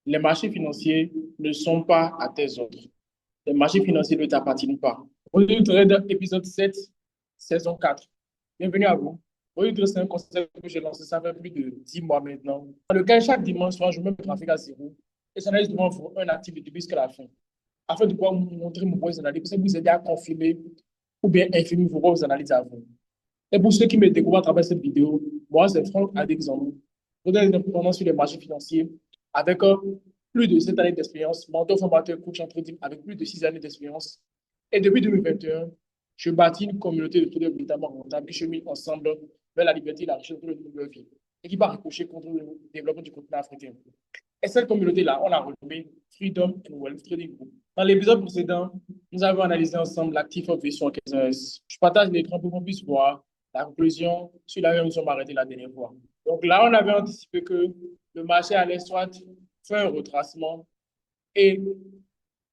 Les marchés financiers ne sont pas à tes ordres. Les marchés financiers ne t'appartiennent pas. Aujourd'hui, Trader, épisode 7, saison 4. Bienvenue à vous. Aujourd'hui, c'est un concept que j'ai lancé, ça fait plus de 10 mois maintenant. Dans lequel chaque dimanche soir, je mets mon trafic à zéro et j'analyse devant vous un actif de début jusqu'à la fin. Afin de pouvoir vous montrer mon point d'analyse, pour vous aider à confirmer ou bien infirmer vos analyses à vous. Et pour ceux qui me découvrent à travers cette vidéo, moi, c'est Franck Adexandre. Je donne une indépendant sur les marchés financiers avec plus de 7 années d'expérience, mentor, formateur, coach en trading avec plus de 6 années d'expérience. Et depuis 2021, je bâtis une communauté de traders véritablement rentables qui cheminent ensemble vers la liberté et la richesse de leur vie et qui va ricocher contre le développement du continent africain. Et cette communauté-là, on l'a renommée Freedom and Wealth Trading Group. Dans l'épisode précédent, nous avons analysé ensemble l'actif version 15S. Je partage l'écran pour qu'on puisse voir la conclusion sur laquelle nous sommes arrêtés la dernière fois. Donc là, on avait anticipé que le marché allait soit faire un retracement et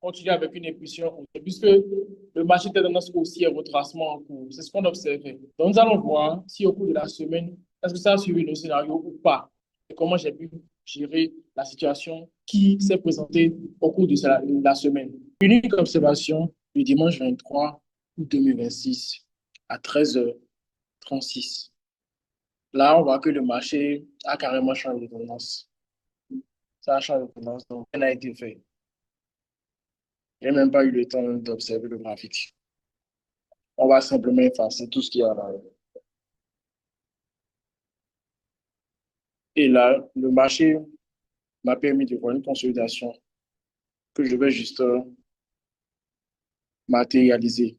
continuer avec une impulsion, puisque le marché était tendance aussi à retracement en cours. C'est ce qu'on observait. Donc nous allons voir si au cours de la semaine, est-ce que ça a suivi le scénario ou pas, et comment j'ai pu gérer la situation qui s'est présentée au cours de la semaine. Unique observation le dimanche 23 août 2026 à 13h36. Là, on voit que le marché a carrément changé de tendance. Ça a changé de tendance, donc rien n'a été fait. Je n'ai même pas eu le temps d'observer le graphique. On va simplement effacer tout ce qu'il y a là. Et là, le marché m'a permis de voir une consolidation que je vais juste matérialiser.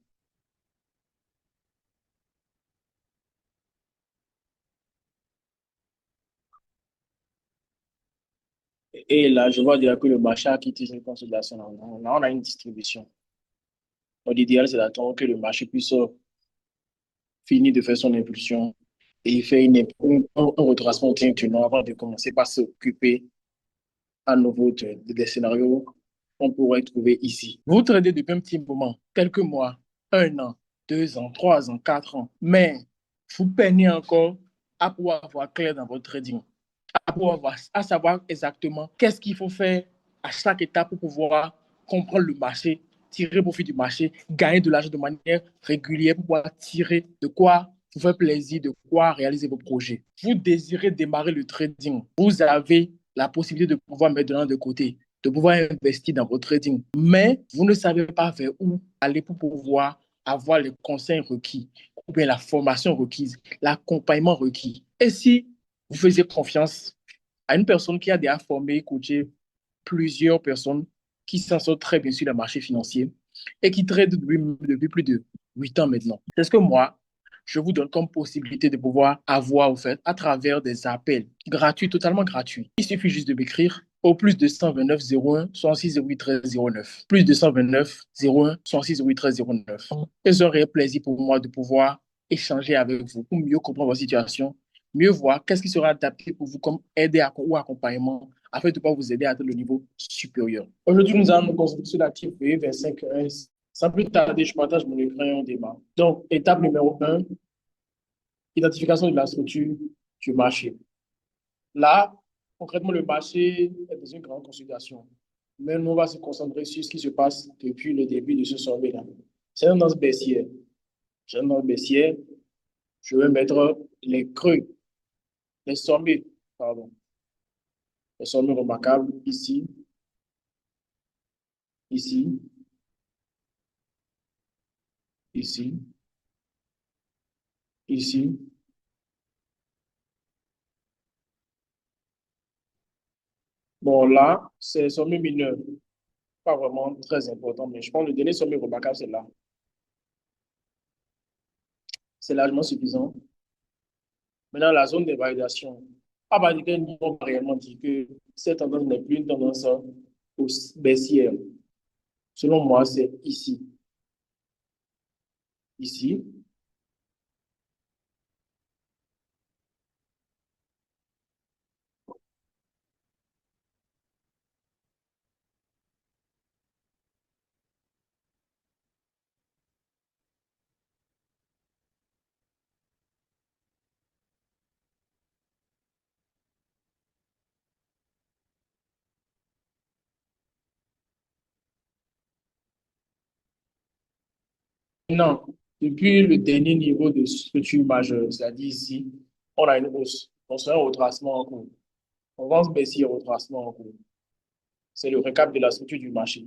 Et là, je vois déjà que le marché a quitté cette consolidation. Là, on a une distribution. Donc, l'idéal, c'est d'attendre que le marché puisse finir de faire son impulsion et faire un retracement tenant avant de commencer par s'occuper à nouveau des scénarios qu'on pourrait trouver ici. Vous tradez depuis un petit moment, quelques mois, 1 an, 2 ans, 3 ans, 4 ans, mais vous peinez encore à pouvoir voir clair dans votre trading, à pouvoir voir, à savoir exactement qu'est-ce qu'il faut faire à chaque étape pour pouvoir comprendre le marché, tirer profit du marché, gagner de l'argent de manière régulière pour pouvoir tirer de quoi vous faire plaisir, de quoi réaliser vos projets. Vous désirez démarrer le trading. Vous avez la possibilité de pouvoir mettre de l'argent de côté, de pouvoir investir dans votre trading. Mais vous ne savez pas vers où aller pour pouvoir avoir les conseils requis, ou bien la formation requise, l'accompagnement requis. Et si vous faisiez confiance à une personne qui a déjà formé, coaché plusieurs personnes qui s'en sortent très bien sur le marché financier et qui trade depuis plus de 8 ans maintenant. C'est ce que moi, je vous donne comme possibilité de pouvoir avoir, en fait, à travers des appels gratuits, totalement gratuits. Il suffit juste de m'écrire au plus de 129 01 66 08 13 09. Plus de 129 01 66 08 13 09. Et c'est un réel plaisir pour moi de pouvoir échanger avec vous pour mieux comprendre votre situation, mieux voir qu'est-ce qui sera adapté pour vous comme aide ou accompagnement afin de pouvoir vous aider à atteindre le niveau supérieur. Aujourd'hui, nous allons nous concentrer sur l'actif V25 sans plus tarder, je partage mon écran et on démarre. Donc, étape numéro 1, identification de la structure du marché. Là, concrètement, le marché est dans une grande consolidation. Mais nous, on va se concentrer sur ce qui se passe depuis le début de ce sommet-là. C'est une tendance baissière. C'est une tendance baissière. Je vais mettre les creux, les sommets, pardon, les sommets remarquables ici, ici, ici, ici. Bon, là, c'est sommet mineur, pas vraiment très important, mais je pense que le dernier sommet remarquable, c'est là. C'est largement suffisant. Maintenant, la zone de validation. À partir de quel niveau on va réellement dire que cette tendance n'est plus une tendance baissière. Selon moi, c'est ici. Ici. Non, depuis le dernier niveau de structure majeure, c'est-à-dire ici, on a une hausse. On c'est un retracement en cours. On va se baisser au retracement en cours. C'est le récap de la structure du marché.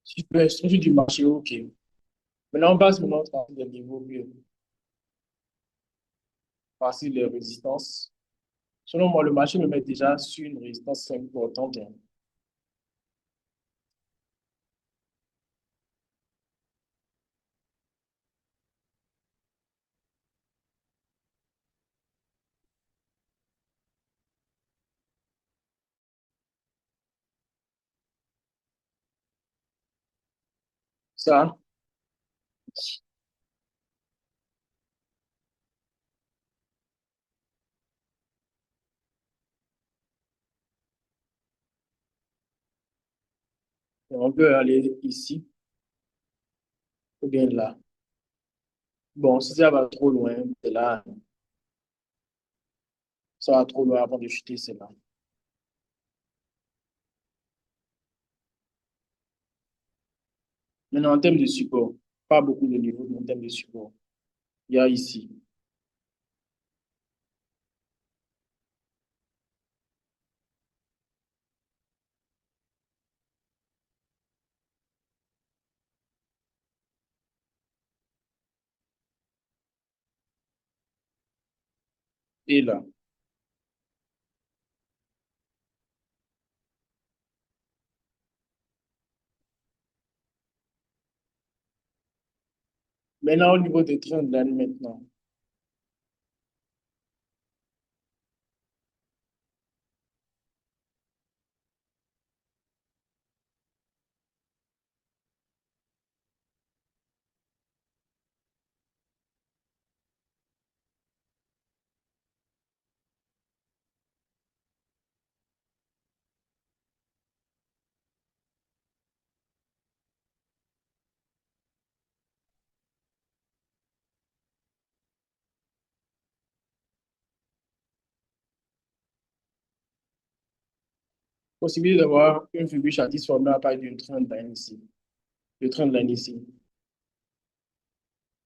Super, structure du marché, OK. Maintenant, on passe maintenant à des niveaux plus facile de résistance. Selon moi, le marché me met déjà sur une résistance importante, hein. Ça, on peut aller ici ou bien là. Bon, si ça va trop loin, c'est là, ça va trop loin avant de chuter, c'est là. Maintenant, en termes de support, pas beaucoup de niveaux, mais en termes de support, il y a ici et là. Maintenant, au niveau des trains de l'année maintenant, possibilité d'avoir une figure chapitre formée à partir d'une train de l'année ici. Le train de l'année ici.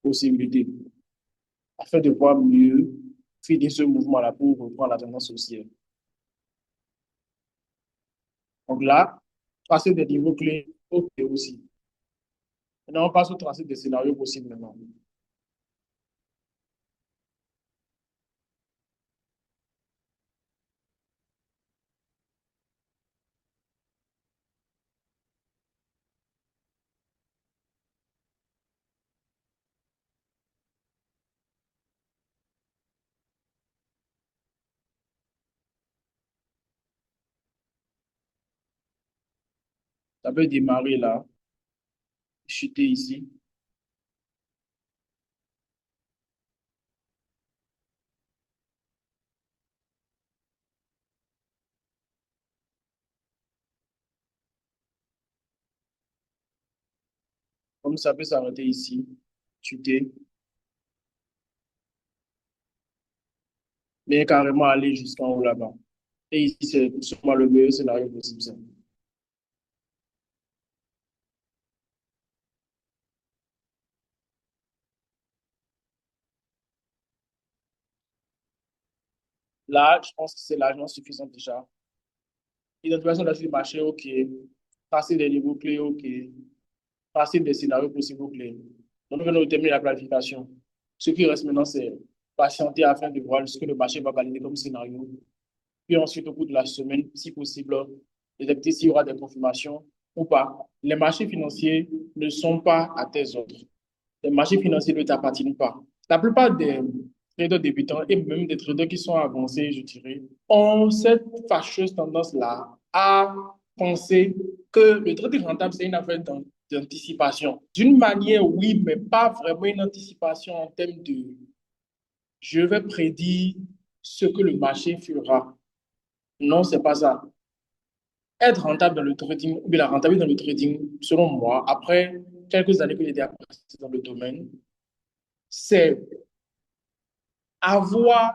Possibilité. Afin de voir mieux finir ce mouvement-là pour reprendre la tendance haussière. Donc là, tracer des niveaux clés, OK aussi. Maintenant, on passe au tracé des scénarios possibles maintenant. Ça peut démarrer là, chuter ici, comme ça peut s'arrêter ici, chuter, mais carrément aller jusqu'en haut là-bas. Et ici, c'est sûrement le meilleur scénario possible, ça. Là, je pense que c'est largement suffisant déjà. Identification de du marché, OK. Passer des niveaux clés, OK. Passer des scénarios possibles clés. Donc, nous venons de terminer la planification. Ce qui reste maintenant, c'est patienter afin de voir ce que le marché va valider comme scénario. Puis ensuite, au cours de la semaine, si possible, détecter s'il y aura des confirmations ou pas. Les marchés financiers ne sont pas à tes ordres. Les marchés financiers ne t'appartiennent pas. La plupart des traders débutants et même des traders qui sont avancés, je dirais, ont cette fâcheuse tendance-là à penser que le trading rentable, c'est une affaire d'anticipation. D'une manière, oui, mais pas vraiment une anticipation en termes de je vais prédire ce que le marché fera. Non, c'est pas ça. Être rentable dans le trading, ou bien la rentabilité dans le trading, selon moi, après quelques années que j'ai déjà passé dans le domaine, c'est avoir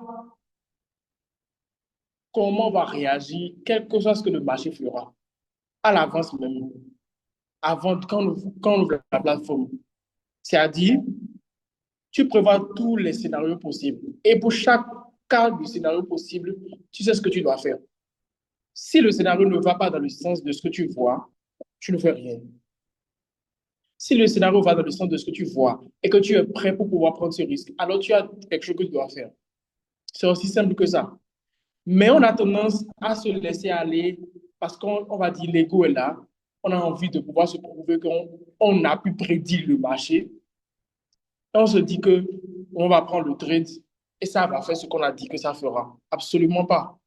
comment on va réagir, quel que soit ce que le marché fera, à l'avance même, avant, quand on ouvre la plateforme. C'est-à-dire, tu prévois tous les scénarios possibles. Et pour chaque cas du scénario possible, tu sais ce que tu dois faire. Si le scénario ne va pas dans le sens de ce que tu vois, tu ne fais rien. Si le scénario va dans le sens de ce que tu vois et que tu es prêt pour pouvoir prendre ce risque, alors tu as quelque chose que tu dois faire. C'est aussi simple que ça. Mais on a tendance à se laisser aller parce qu'on va dire l'ego est là. On a envie de pouvoir se prouver qu'on a pu prédire le marché. Et on se dit que on va prendre le trade et ça va faire ce qu'on a dit que ça fera. Absolument pas.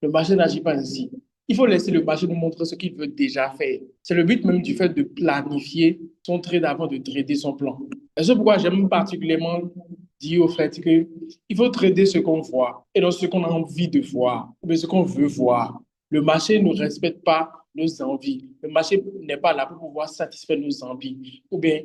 Le marché n'agit pas ainsi. Il faut laisser le marché nous montrer ce qu'il veut déjà faire. C'est le but même du fait de planifier son trade avant de trader son plan. Et c'est pourquoi j'aime particulièrement dire au fait que il faut trader ce qu'on voit et non ce qu'on a envie de voir, mais ce qu'on veut voir. Le marché ne respecte pas nos envies. Le marché n'est pas là pour pouvoir satisfaire nos envies ou bien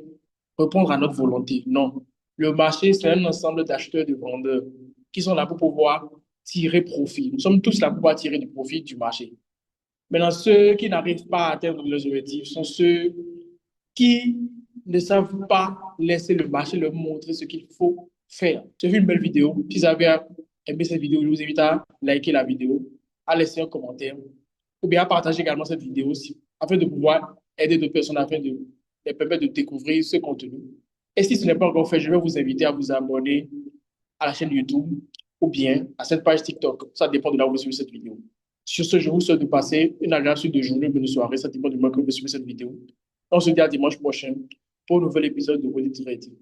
répondre à notre volonté. Non. Le marché, c'est un ensemble d'acheteurs et de vendeurs qui sont là pour pouvoir tirer profit. Nous sommes tous là pour pouvoir tirer du profit du marché. Maintenant, ceux qui n'arrivent pas à atteindre leurs objectifs sont ceux qui ne savent pas laisser le marché leur montrer ce qu'il faut faire. J'ai vu une belle vidéo. Si vous avez aimé cette vidéo, je vous invite à liker la vidéo, à laisser un commentaire ou bien à partager également cette vidéo aussi, afin de pouvoir aider d'autres personnes afin de les permettre de découvrir ce contenu. Et si ce n'est pas encore fait, je vais vous inviter à vous abonner à la chaîne YouTube ou bien à cette page TikTok. Ça dépend de là où vous suivez cette vidéo. Sur ce, je vous souhaite de passer une agréable suite de journée, une soirée. Ça dépend du moment que vous suivez cette vidéo. On se dit à dimanche prochain pour un nouvel épisode de Reddit Trading.